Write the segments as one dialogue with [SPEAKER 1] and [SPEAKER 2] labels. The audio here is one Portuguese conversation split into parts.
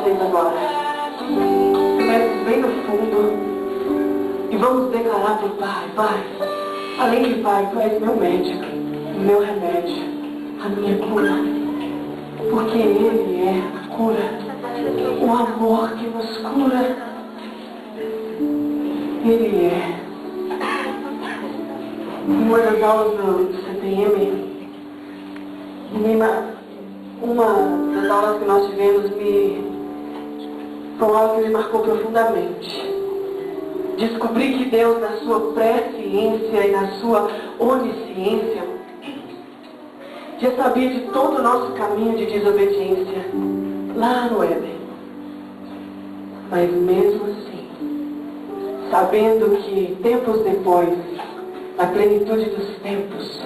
[SPEAKER 1] vocês agora. Comece bem no fundo e vamos declarar para o Pai: Pai, além de Pai, Tu és meu médico, meu remédio, a minha cura. Porque Ele é a cura, o amor que nos cura. Ele é. Em uma das aulas do CTM, uma das aulas que nós tivemos foi uma aula que me marcou profundamente. Descobri que Deus, na sua presciência e na sua onisciência, já sabia de todo o nosso caminho de desobediência lá no Éden. Mas mesmo assim, sabendo que tempos depois, na plenitude dos tempos,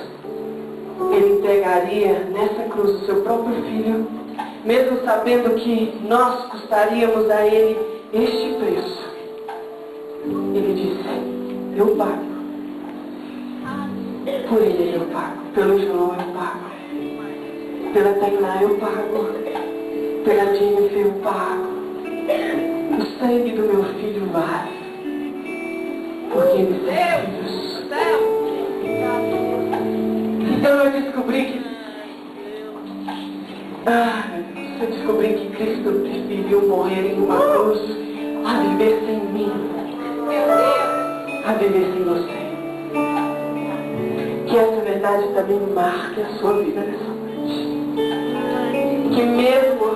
[SPEAKER 1] Ele entregaria nessa cruz o seu próprio Filho, mesmo sabendo que nós custaríamos a Ele este preço, Ele disse: eu pago. Por Ele eu pago, pelo João eu pago, pela Tainá eu pago, pela Jennifer eu pago. O sangue do meu filho vale, porque eles são filhos. Então eu descobri que Cristo preferiu morrer em uma cruz a viver sem mim, a viver sem você. Que essa verdade também marque a sua vida nessa noite. Que mesmo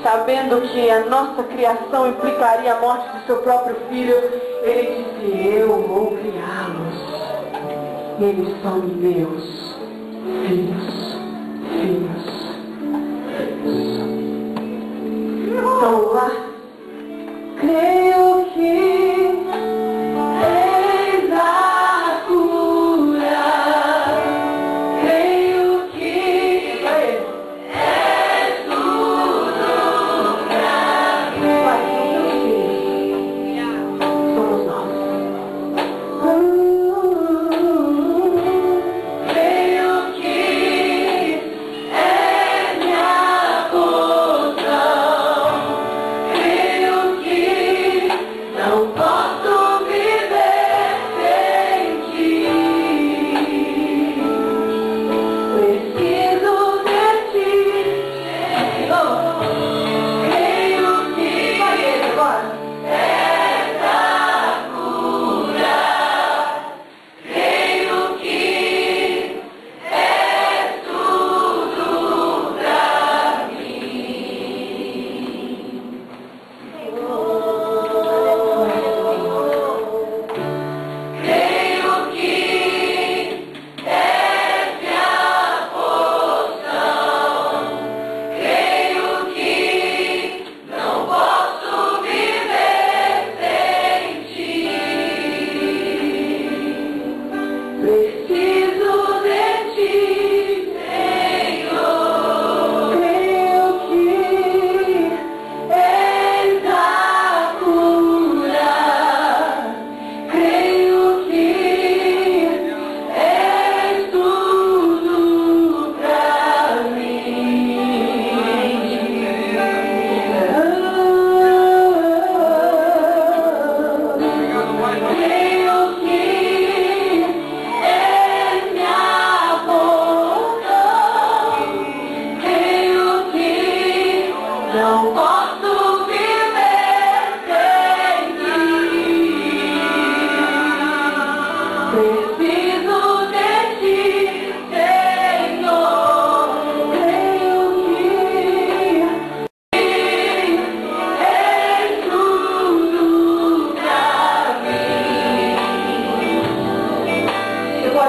[SPEAKER 1] sabendo que a nossa criação implicaria a morte do seu próprio filho, Ele disse: eu vou criá-los. Eles são meus filhos, filhos. Então lá, creio que eis a cura, creio que és tudo pra mim. Pai, são teus filhos, somos nós.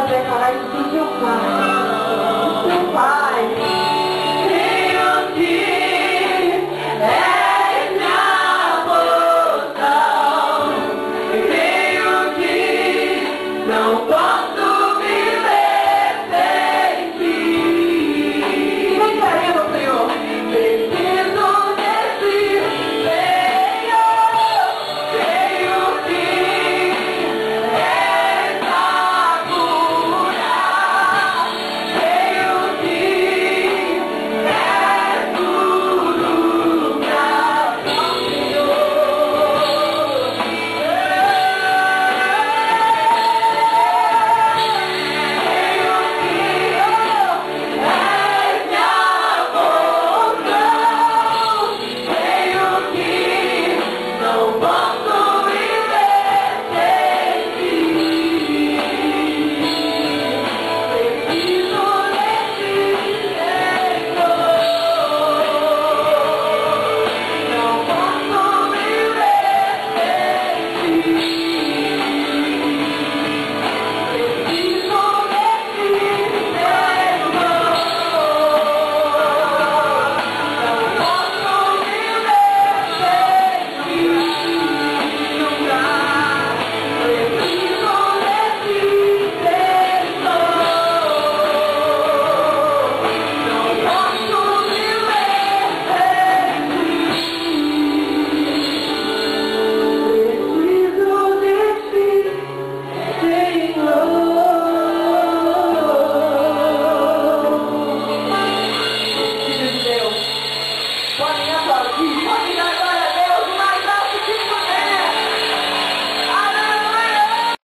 [SPEAKER 1] Declarar isso pro seu pai.